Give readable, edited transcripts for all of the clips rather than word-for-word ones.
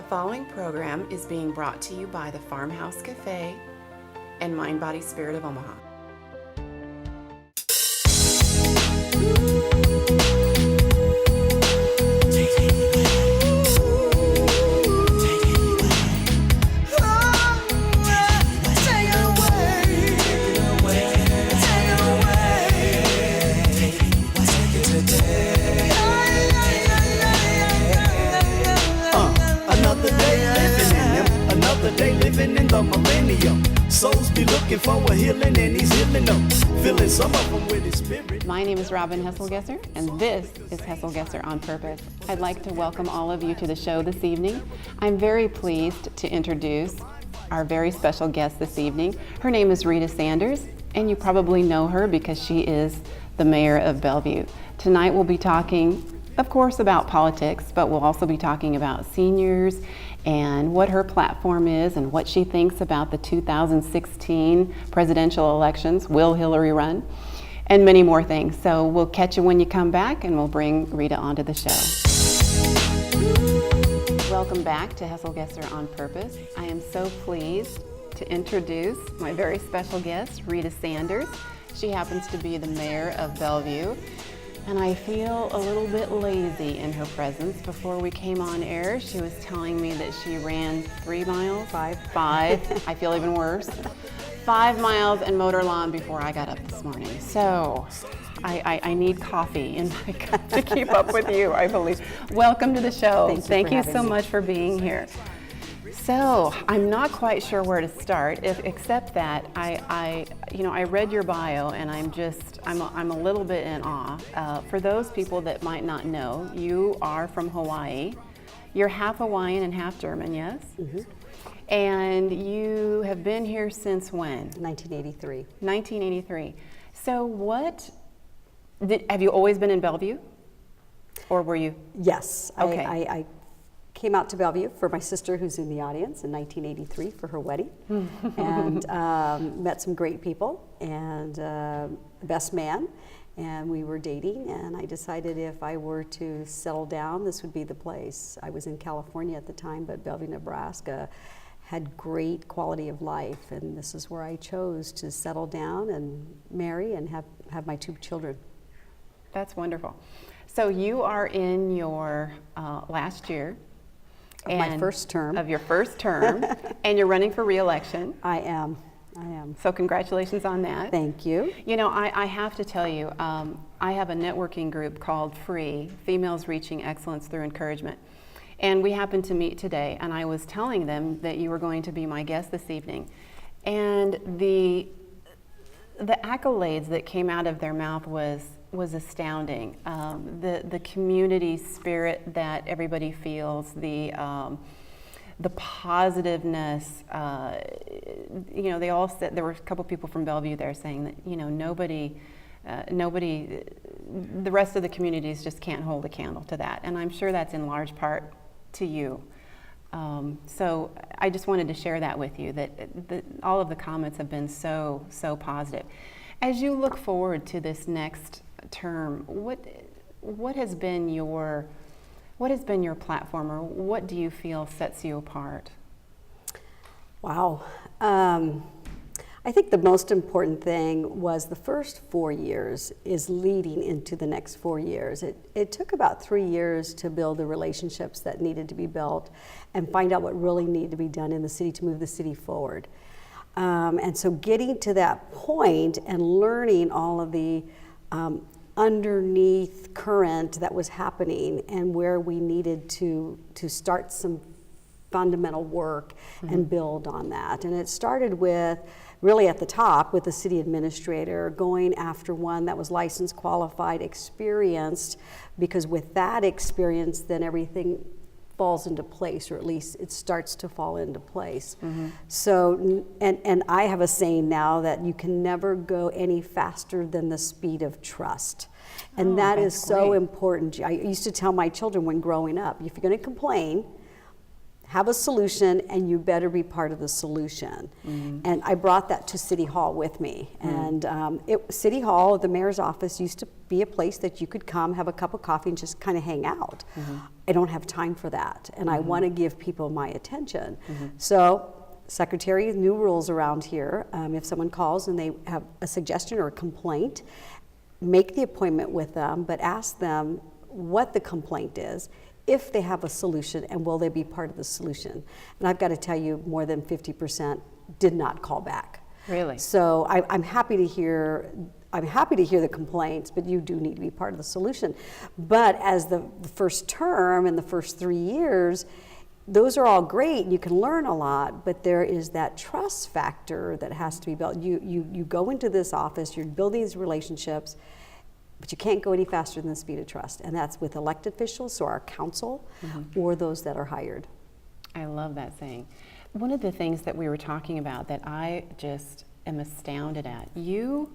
The following program is being brought to you by the Farmhouse Cafe and Mind Body Spirit of Omaha. Living in the millennium. Souls be looking for a healing and he's healing them. Filling some of them with his spirit. My name is Robin Hesselgesser and this is Hesselgesser on Purpose. I'd like to welcome all of you to the show this evening. I'm very pleased to introduce our very special guest this evening. Her name is Rita Sanders, and you probably know her because she is the mayor of Bellevue. Tonight we'll be talking, of course, about politics, but we'll also be talking about seniors and what her platform is and what she thinks about the 2016 presidential elections. Will Hillary run? And many more things. So we'll catch you when you come back and we'll bring Rita onto the show. Welcome back to Hesselgesser on Purpose. I am so pleased to introduce my very special guest, Rita Sanders. She happens to be the mayor of Bellevue. And I feel a little bit lazy in her presence. Before we came on air, she was telling me that she ran 3 miles? Five. I feel even worse. 5 miles and motor lawn before I got up this morning. So I need coffee in my cup to keep up with you, I believe. Welcome to the show. Thank you so much for being here. So I'm not quite sure where to start, except that I read your bio and I'm a little bit in awe. For those people that might not know, you are from Hawaii. You're half Hawaiian and half German, yes? Mm-hmm. And you have been here since when? 1983. 1983. So have you always been in Bellevue? Or were you? Yes. Okay. I came out to Bellevue for my sister who's in the audience in 1983 for her wedding and met some great people and the best man, and we were dating, and I decided if I were to settle down, this would be the place. I was in California at the time, but Bellevue, Nebraska had great quality of life, and this is where I chose to settle down and marry and have my 2 children. That's wonderful. So you are in your last year. Of my first term. Of your first term, and you're running for re-election. I am. So congratulations on that. Thank you. You know, I have to tell you, I have a networking group called FREE, Females Reaching Excellence Through Encouragement. And we happened to meet today, and I was telling them that you were going to be my guest this evening. And the accolades that came out of their mouth was astounding. The community spirit that everybody feels, the positiveness. They all said, there were a couple people from Bellevue there saying that nobody, the rest of the communities just can't hold a candle to that, and I'm sure that's in large part to you. So I just wanted to share that with you, that all of the comments have been so positive. As you look forward to this next term, what has been your platform, or what do you feel sets you apart? Wow. I think the most important thing was the first 4 years is leading into the next 4 years. It took about 3 years to build the relationships that needed to be built and find out what really needed to be done in the city to move the city forward. And so getting to that point and learning all of the underneath current that was happening and where we needed to start some fundamental work and build on that. And it started with, really at the top, with the city administrator, going after one that was licensed, qualified, experienced, because with that experience, then everything falls into place, or at least it starts to fall into place. So, and I have a saying now that you can never go any faster than the speed of trust. And that is so important. I used to tell my children when growing up, if you're going to complain, have a solution, and you better be part of the solution. And I brought that to City Hall with me. And City Hall, the mayor's office, used to be a place that you could come, have a cup of coffee, and just kind of hang out. I don't have time for that, and I want to give people my attention. So, Secretary, new rules around here. If someone calls and they have a suggestion or a complaint, make the appointment with them, but ask them what the complaint is, if they have a solution, and will they be part of the solution. And I've got to tell you, more than 50% did not call back. Really? So I'm happy to hear the complaints, but you do need to be part of the solution. But as the first term and the first 3 years, those are all great, and you can learn a lot, but there is that trust factor that has to be built. You go into this office, you're building these relationships, but you can't go any faster than the speed of trust. And that's with elected officials, so our council, or those that are hired. I love that saying. One of the things that we were talking about that I just am astounded at, you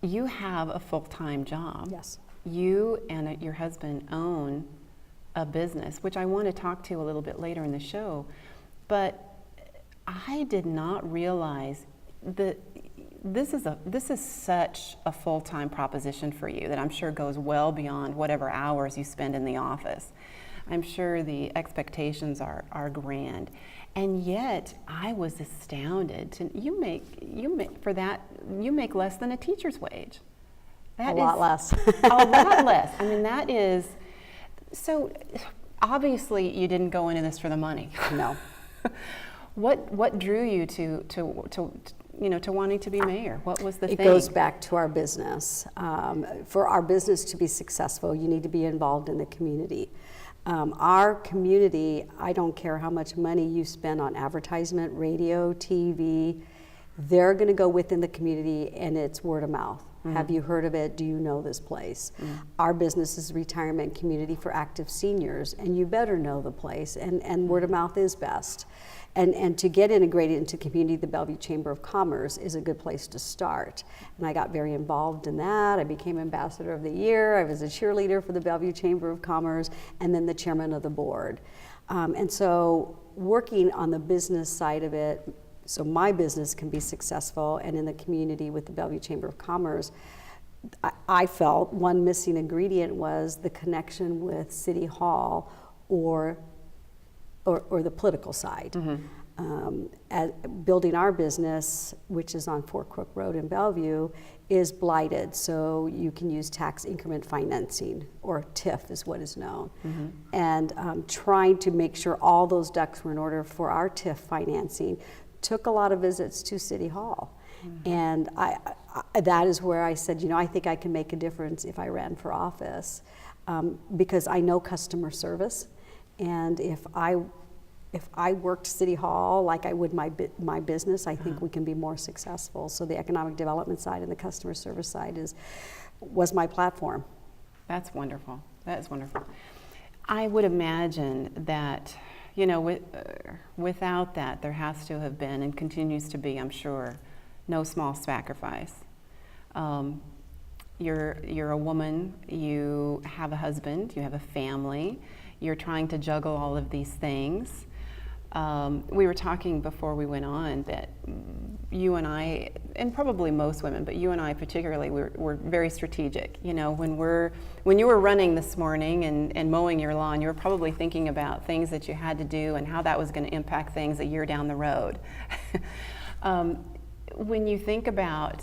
have a full-time job. Yes. You and your husband own a business, which I want to talk to a little bit later in the show, but I did not realize that this is such a full-time proposition for you that I'm sure goes well beyond whatever hours you spend in the office. I'm sure the expectations are grand, and yet I was astounded to you make less than a teacher's wage. A lot less. A lot less. I mean, that is so. Obviously, you didn't go into this for the money. No. What drew you to wanting to be mayor? What was the thing? It goes back to our business. For our business to be successful, you need to be involved in the community. Our community, I don't care how much money you spend on advertisement, radio, TV, they're going to go within the community, and it's word of mouth. Have you heard of it? Do you know this place? Our business is a retirement community for active seniors, and you better know the place, and word of mouth is best. And to get integrated into community, the Bellevue Chamber of Commerce is a good place to start. And I got very involved in that. I became Ambassador of the Year. I was a cheerleader for the Bellevue Chamber of Commerce, and then the chairman of the board. And so working on the business side of it, so my business can be successful, and in the community with the Bellevue Chamber of Commerce, I felt one missing ingredient was the connection with City Hall or the political side. Building our business, which is on Fort Crook Road in Bellevue, is blighted, so you can use tax increment financing, or TIF is what is known. And trying to make sure all those ducks were in order for our TIF financing took a lot of visits to City Hall. And that is where I said, I think I can make a difference if I ran for office, because I know customer service. And if I worked City Hall like I would my business, I think we can be more successful. So the economic development side and the customer service side was my platform. That's wonderful. That is wonderful. I would imagine that, without that, there has to have been, and continues to be, I'm sure, no small sacrifice. You're a woman, you have a husband, you have a family, you're trying to juggle all of these things. We were talking before we went on that you and I, and probably most women, but you and I particularly, we're very strategic. When you were running this morning and mowing your lawn, you were probably thinking about things that you had to do and how that was going to impact things a year down the road. When you think about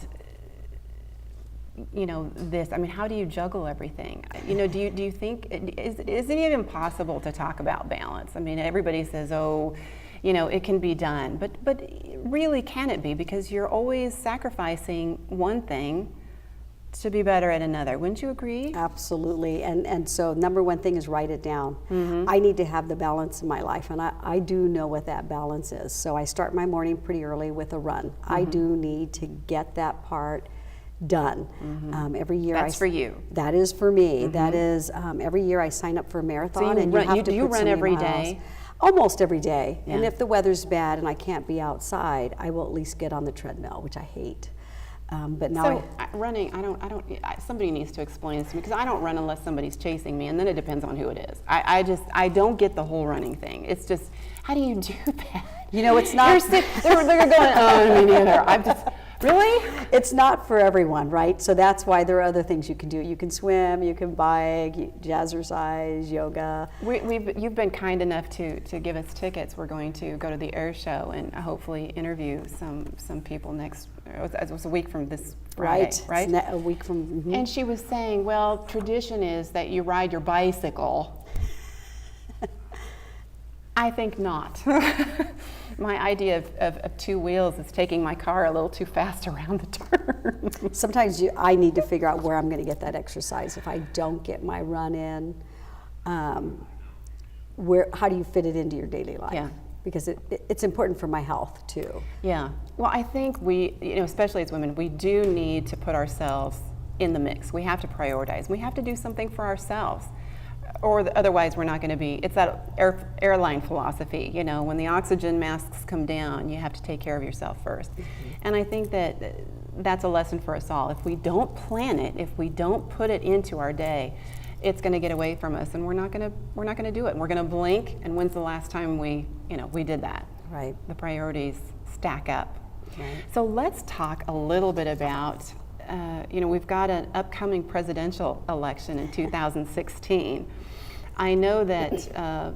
this, how do you juggle everything? Do you think, is it even possible to talk about balance? Everybody says, it can be done, but really, can it be? Because you're always sacrificing one thing to be better at another. Wouldn't you agree? Absolutely. And so number one thing is write it down. I need to have the balance in my life, and I do know what that balance is. So I start my morning pretty early with a run. I do need to get that part done. Every year. That's for you. That is for me. That is every year I sign up for a marathon. So and you have to do you put run so many every miles. day? Almost every day. Yeah. And if the weather's bad and I can't be outside, I will at least get on the treadmill, which I hate. But now So running, somebody needs to explain this to me, because I don't run unless somebody's chasing me, and then it depends on who it is. I don't get the whole running thing. It's just, how do you do that? You know, it's not. They're going, oh, me neither. Really? It's not for everyone, right? So that's why there are other things you can do. You can swim, you can bike, jazzercise, yoga. You've been kind enough to give us tickets. We're going to go to the air show and hopefully interview some people next. It was a week from this Friday, right? It's a week from. Mm-hmm. And she was saying, well, tradition is that you ride your bicycle. I think not. My idea of two wheels is taking my car a little too fast around the turn. Sometimes I need to figure out where I'm going to get that exercise. If I don't get my run in, how do you fit it into your daily life? Yeah. Because it's important for my health too. Yeah. Well, I think we, especially as women, we do need to put ourselves in the mix. We have to prioritize. We have to do something for ourselves. Or otherwise we're not going to be, it's that airline philosophy, when the oxygen masks come down, you have to take care of yourself first. Mm-hmm. And I think that's a lesson for us all. If we don't plan it, if we don't put it into our day, it's going to get away from us, and we're not going to do it. And we're going to blink, and when's the last time we did that? Right. The priorities stack up. Right. So let's talk a little bit about, we've got an upcoming presidential election in 2016. I know that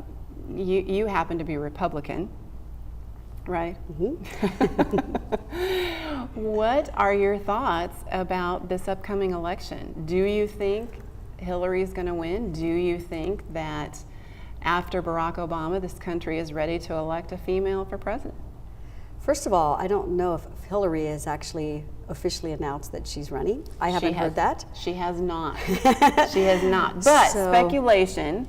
you happen to be Republican, right? Mm-hmm. What are your thoughts about this upcoming election? Do you think Hillary's going to win? Do you think that after Barack Obama, this country is ready to elect a female for president? First of all, I don't know if Hillary has actually officially announced that she's running. I haven't heard that. She has not. She has not. But speculation.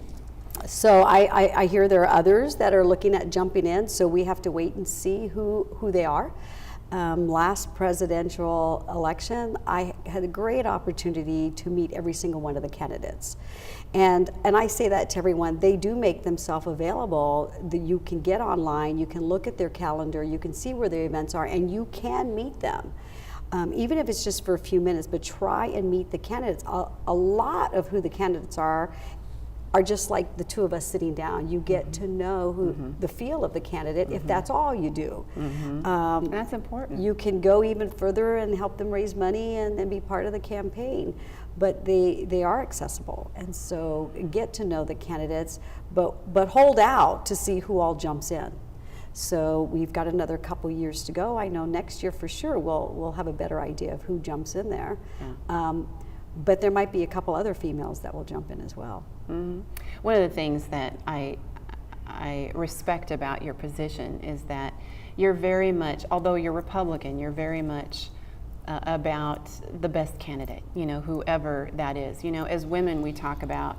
So I hear there are others that are looking at jumping in, so we have to wait and see who they are. Last presidential election, I had a great opportunity to meet every single one of the candidates. And I say that to everyone, they do make themselves available. You can get online, you can look at their calendar, you can see where their events are, and you can meet them. Even if it's just for a few minutes, but try and meet the candidates. A lot of who the candidates are just like the two of us sitting down. You get to know the feel of the candidate if that's all you do. That's important. You can go even further and help them raise money and be part of the campaign. But they are accessible, and so get to know the candidates, but hold out to see who all jumps in. So we've got another couple years to go. I know next year for sure we'll have a better idea of who jumps in there. Yeah. But there might be a couple other females that will jump in as well. Mm-hmm. One of the things that I respect about your position is that you're very much, although you're Republican, you're very much about the best candidate, whoever that is. As women, we talk about,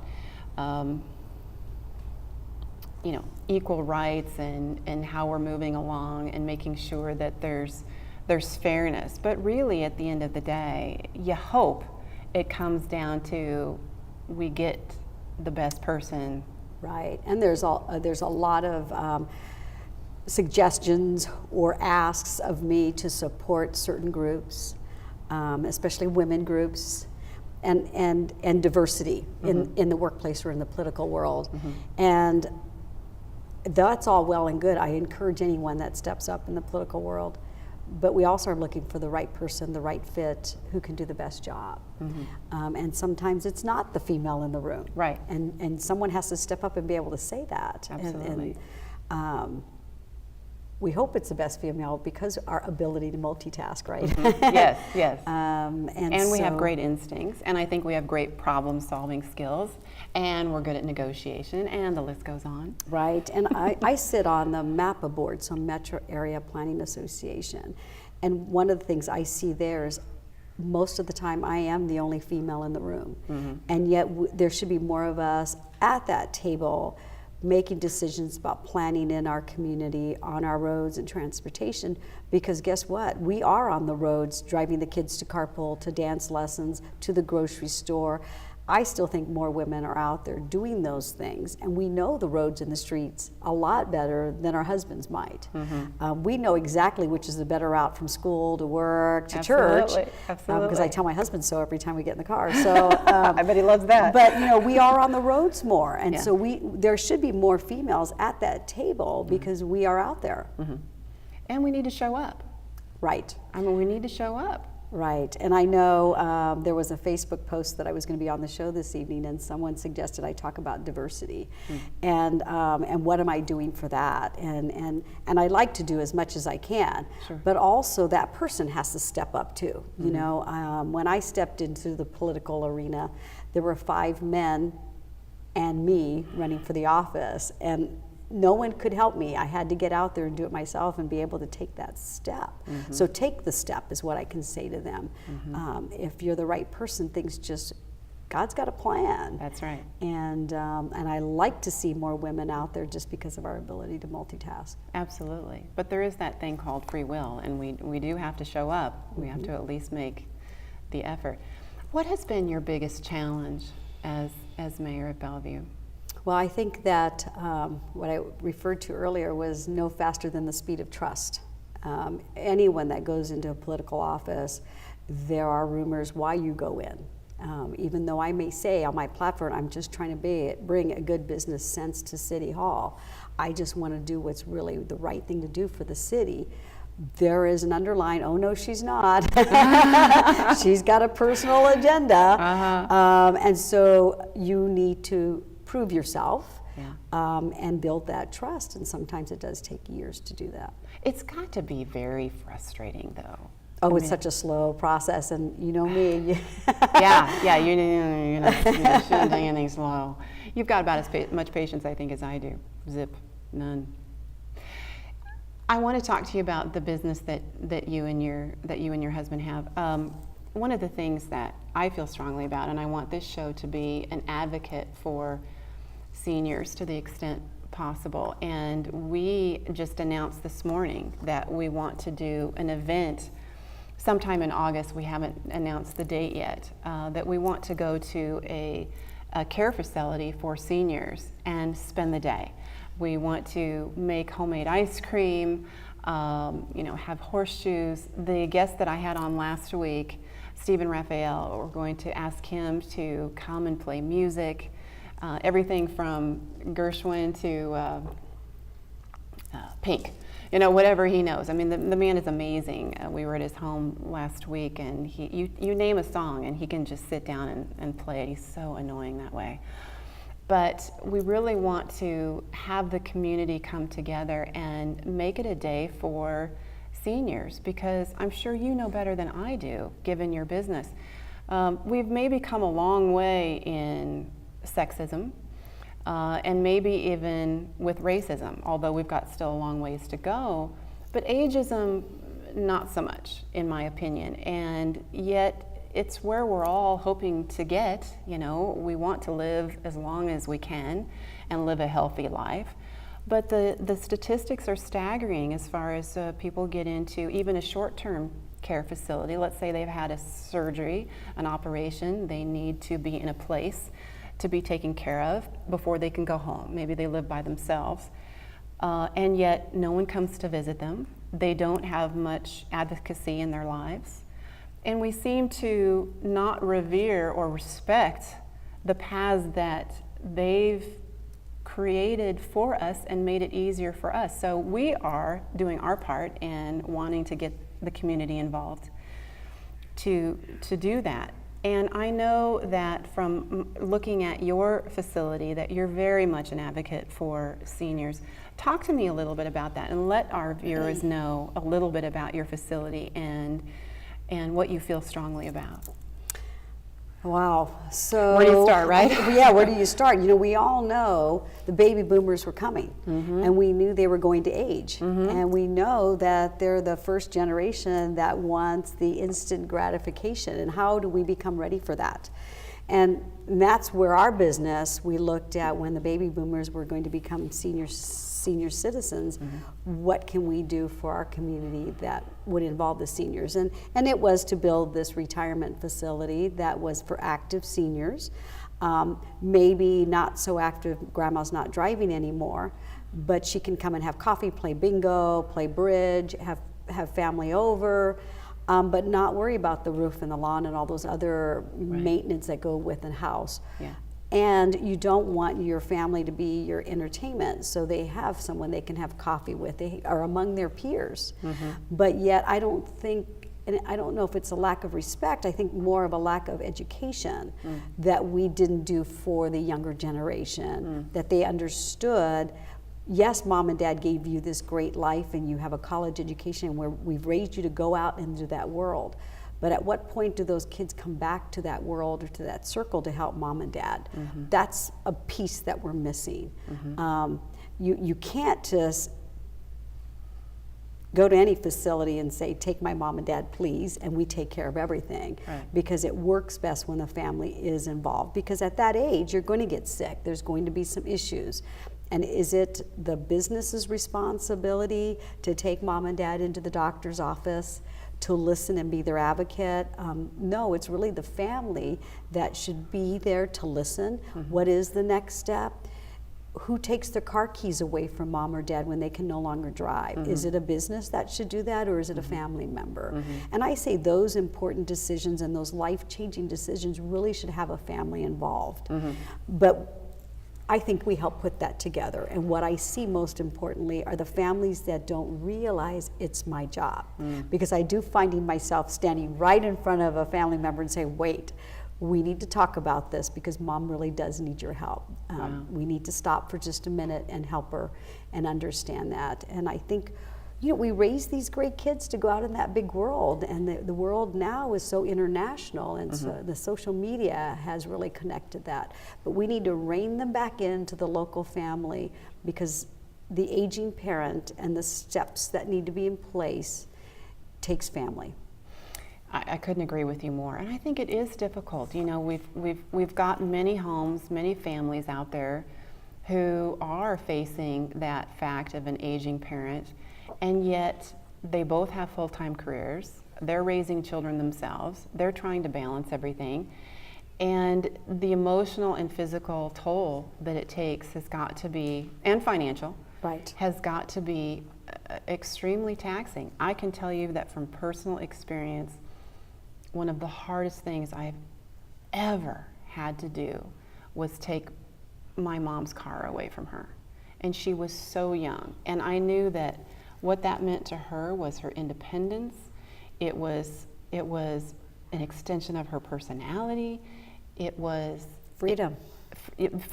equal rights and how we're moving along and making sure that there's fairness. But really, at the end of the day, you hope it comes down to we get the best person. Right, and there's a lot of suggestions or asks of me to support certain groups, especially women groups, and diversity in the workplace or in the political world. And that's all well and good. I encourage anyone that steps up in the political world, but we also are looking for the right person, the right fit, who can do the best job. And sometimes it's not the female in the room. Right. And someone has to step up and be able to say that. Absolutely. And we hope it's the best female because our ability to multitask, right? Yes, yes. And we have great instincts, and I think we have great problem-solving skills, and we're good at negotiation, and the list goes on. Right, and I sit on the MAPA board, so Metro Area Planning Association, and one of the things I see there is most of the time I am the only female in the room, and yet there should be more of us at that table making decisions about planning in our community, on our roads and transportation, because guess what? We are on the roads driving the kids to carpool, to dance lessons, to the grocery store. I still think more women are out there doing those things, and we know the roads and the streets a lot better than our husbands might. We know exactly which is the better route from school to work to church. Absolutely. Because I tell my husband so every time we get in the car. So I bet he loves that. But we are on the roads more, and so there should be more females at that table because we are out there. And we need to show up. Right. I mean, we need to show up. Right, and I know there was a Facebook post that I was going to be on the show this evening, and someone suggested I talk about diversity, and what am I doing for that, and I like to do as much as I can, but also that person has to step up too. You know, when I stepped into the political arena, there were 5 men and me running for the office, and no one could help me. I had to get out there and do it myself and be able to take that step. So take the step is what I can say to them. If you're the right person, God's got a plan. That's right. And I like to see more women out there just because of our ability to multitask. Absolutely. But there is that thing called free will, and we do have to show up. We have to at least make the effort. What has been your biggest challenge as mayor of Bellevue? Well, I think that what I referred to earlier was no faster than the speed of trust. Anyone that goes into a political office, there are rumors why you go in. Even though I may say on my platform, I'm just trying to bring a good business sense to City Hall. I just want to do what's really the right thing to do for the city. There is an underlying, oh no, she's not. She's got a personal agenda. And so you need to prove yourself and build that trust, and sometimes it does take years to do that. It's got to be very frustrating, though. Oh, it's such a slow process, and you know me. yeah, you're not shouldn't do anything slow. You've got about as much patience, I think, as I do. Zip, none. I want to talk to you about the business that you and your husband have. One of the things that I feel strongly about, and I want this show to be an advocate for seniors to the extent possible, and we just announced this morning that we want to do an event sometime in August. We haven't announced the date yet, that we want to go to a care facility for seniors and spend the day. We want to make homemade ice cream, have horseshoes. The guest that I had on last week, Stephen Raphael, we're going to ask him to come and play music. Everything from Gershwin to Pink, whatever he knows. I mean, the man is amazing. We were at his home last week, and you name a song, and he can just sit down and play it. He's so annoying that way. But we really want to have the community come together and make it a day for seniors, because I'm sure you know better than I do, given your business. We've maybe come a long way in sexism, and maybe even with racism, although we've got still a long ways to go. But ageism, not so much, in my opinion, and yet it's where we're all hoping to get. We want to live as long as we can and live a healthy life. But the statistics are staggering as far as people get into even a short-term care facility. Let's say they've had a surgery, an operation, they need to be in a place to be taken care of before they can go home. Maybe they live by themselves, and yet no one comes to visit them. They don't have much advocacy in their lives. And we seem to not revere or respect the paths that they've created for us and made it easier for us. So we are doing our part in wanting to get the community involved to do that. And I know that from looking at your facility that you're very much an advocate for seniors. Talk to me a little bit about that, and let our viewers know a little bit about your facility and what you feel strongly about. Wow. So where do you start, right? Yeah, where do you start? We all know the baby boomers were coming, and we knew they were going to age. And we know that they're the first generation that wants the instant gratification. And how do we become ready for that? And that's where our business, we looked at when the baby boomers were going to become senior citizens, what can we do for our community that would involve the seniors? And it was to build this retirement facility that was for active seniors. Maybe not so active, grandma's not driving anymore, but she can come and have coffee, play bingo, play bridge, have family over, but not worry about the roof and the lawn and all those other maintenance that go with a house. Yeah. And you don't want your family to be your entertainment, so they have someone they can have coffee with. They are among their peers. But yet I don't think, and I don't know if it's a lack of respect, I think more of a lack of education that we didn't do for the younger generation, that they understood, yes, mom and dad gave you this great life and you have a college education where we've raised you to go out into that world. But at what point do those kids come back to that world or to that circle to help mom and dad? That's a piece that we're missing. You can't just go to any facility and say, take my mom and dad, please, and we take care of everything. Because it works best when the family is involved. Because at that age, you're going to get sick. There's going to be some issues. And is it the business's responsibility to take mom and dad into the doctor's office to listen and be their advocate? No, it's really the family that should be there to listen. What is the next step? Who takes their car keys away from mom or dad when they can no longer drive? Is it a business that should do that, or is it a family member? And I say those important decisions and those life-changing decisions really should have a family involved. But I think we help put that together. And what I see most importantly are the families that don't realize it's my job. Because I do finding myself standing right in front of a family member and say, wait, we need to talk about this because mom really does need your help. We need to stop for just a minute and help her and understand that. And I think, you know, we raise these great kids to go out in that big world, and the world now is so international, and so the social media has really connected that. But we need to rein them back into the local family, because the aging parent and the steps that need to be in place takes family. I couldn't agree with you more, and I think it is difficult. You know, we've got many homes, many families out there who are facing that fact of an aging parent, and yet they both have full-time careers. They're raising children themselves. They're trying to balance everything, and the emotional and physical toll that it takes has got to be, and financial, has got to be extremely taxing. I can tell you that from personal experience, one of the hardest things I've ever had to do was take my mom's car away from her. And she was so young. And I knew that what that meant to her was her independence. It was an extension of her personality. It was freedom.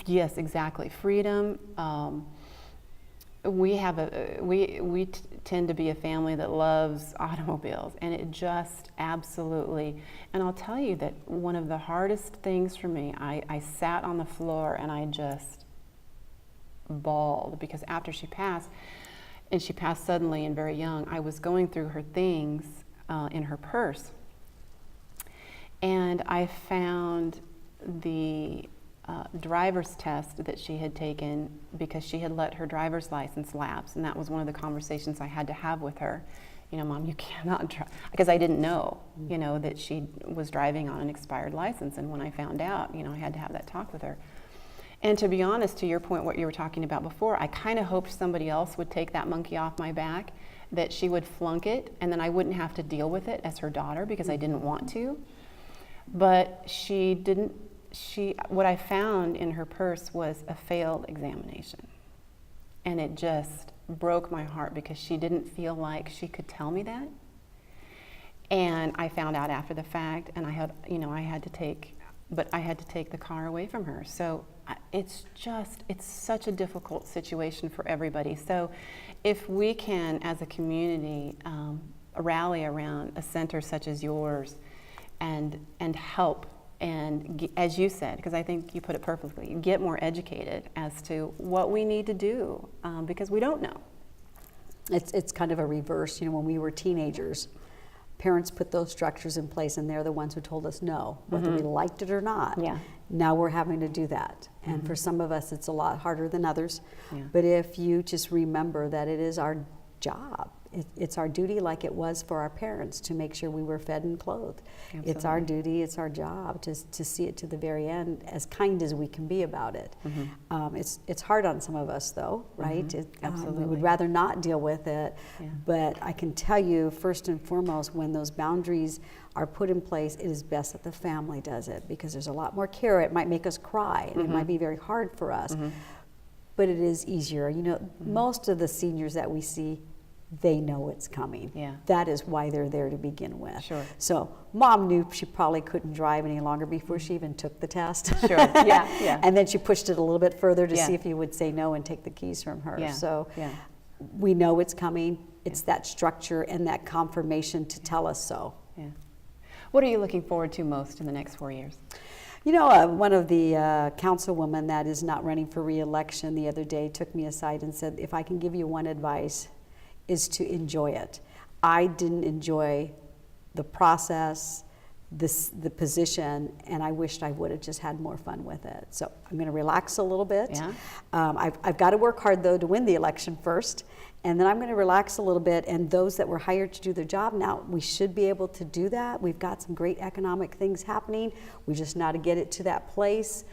Yes, exactly. Freedom. We tend to be a family that loves automobiles, and it just absolutely, and I'll tell you that one of the hardest things for me, I sat on the floor and I just bawled, because after she passed, and she passed suddenly and very young, I was going through her things in her purse, and I found the driver's test that she had taken, because she had let her driver's license lapse, and that was one of the conversations I had to have with her. You know, Mom, you cannot drive, because I didn't know, you know, that she was driving on an expired license, and when I found out, you know, I had to have that talk with her. And to be honest, to your point, what you were talking about before, I kind of hoped somebody else would take that monkey off my back, that she would flunk it, and then I wouldn't have to deal with it as her daughter, because I didn't want to. But she didn't. What I found in her purse was a failed examination. And it just broke my heart, because she didn't feel like she could tell me that. And I found out after the fact, and I had to take the car away from her. So it's such a difficult situation for everybody. So if we can, as a community, rally around a center such as yours and help, and as you said, because I think you put it perfectly, get more educated as to what we need to do, because we don't know. It's kind of a reverse. You know, when we were teenagers, parents put those structures in place, and they're the ones who told us no, whether we liked it or not. Yeah. Now we're having to do that. And for some of us, it's a lot harder than others. Yeah. But if you just remember that it is our job, it's our duty, like it was for our parents, to make sure we were fed and clothed. It's our duty, it's our job to see it to the very end, as kind as we can be about it. It's hard on some of us, though, right? Absolutely. We would rather not deal with it. Yeah. But I can tell you, first and foremost, when those boundaries are put in place, it is best that the family does it, because there's a lot more care. It might make us cry, and it might be very hard for us. But it is easier. You know, most of the seniors that we see, they know it's coming. Yeah. That is why they're there to begin with. Sure. So mom knew she probably couldn't drive any longer before she even took the test. Sure. Yeah. Yeah. And then she pushed it a little bit further to Yeah. see if you would say no and take the keys from her. Yeah. So Yeah. we know it's coming. It's that structure and that confirmation to tell us so. Yeah. What are you looking forward to most in the next 4 years? You know, one of the councilwomen that is not running for re-election the other day took me aside and said, if I can give you one advice, is to enjoy it. I didn't enjoy the process, the position, and I wished I would have just had more fun with it. So I'm going to relax a little bit. Yeah. I've got to work hard, though, to win the election first, and then I'm going to relax a little bit. And those that were hired to do their job, now we should be able to do that. We've got some great economic things happening. We just know how to get it to that place.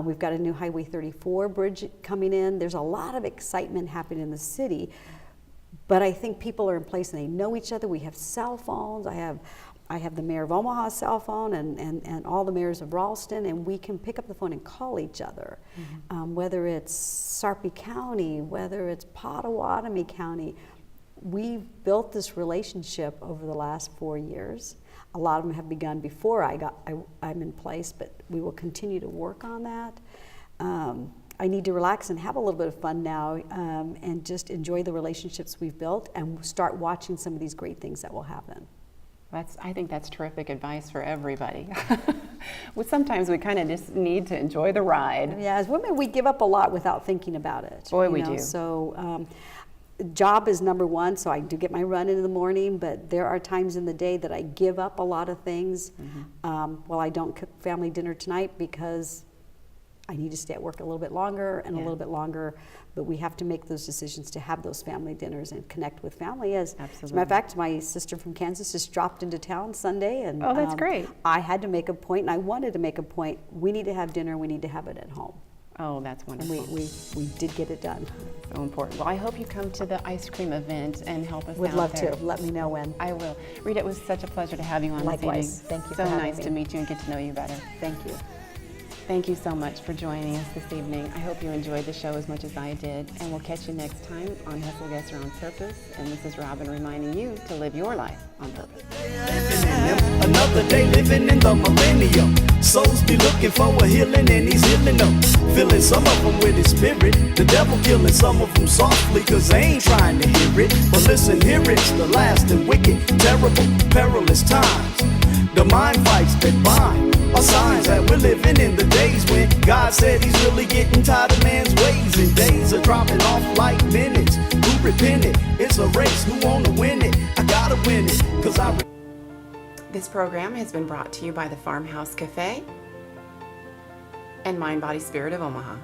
We've got a new Highway 34 bridge coming in. There's a lot of excitement happening in the city. But I think people are in place and they know each other. We have cell phones. I have the mayor of Omaha's cell phone and all the mayors of Ralston, and we can pick up the phone and call each other. Whether it's Sarpy County, whether it's Pottawatomie County, we've built this relationship over the last 4 years. A lot of them have begun before I'm in place, but we will continue to work on that. I need to relax and have a little bit of fun now, and just enjoy the relationships we've built and start watching some of these great things that will happen. I think that's terrific advice for everybody. Well, sometimes we kind of just need to enjoy the ride. Yeah, as women, we give up a lot without thinking about it. Boy, we do. So job is number one, so I do get my run in the morning, but there are times in the day that I give up a lot of things. Well, I don't cook family dinner tonight because I need to stay at work a little bit longer and a little bit longer, but we have to make those decisions to have those family dinners and connect with family. As a matter of fact, my sister from Kansas just dropped into town Sunday, and oh, that's great. I had to make a point, and I wanted to make a point. We need to have dinner. We need to have it at home. Oh, that's wonderful. And we did get it done. So important. Well, I hope you come to the ice cream event and help us Would out love there. to. Let me know when. I will. Rita, it was such a pleasure to have you on Likewise. this evening. Thank you So for having nice me. to meet you and get to know you better. Thank you. Thank you so much for joining us this evening. I hope you enjoyed the show as much as I did, and we'll catch you next time on Hesselgesser on Purpose. And this is Robin reminding you to live your life on purpose. Another day living in the millennium. Souls be looking for a healing and he's healing them. Filling some of them with his spirit. The devil killing some of them softly cause they ain't trying to hear it. But listen, here it's the last and wicked, terrible, perilous times. The mind fights that bind are signs that we're living in the days when God said he's really getting tired of man's ways. And days are dropping off like minutes. Who repented? It's a race. Who wanna win it? I gotta win it cause This program has been brought to you by the Farmhouse Cafe and Mind, Body, Spirit of Omaha.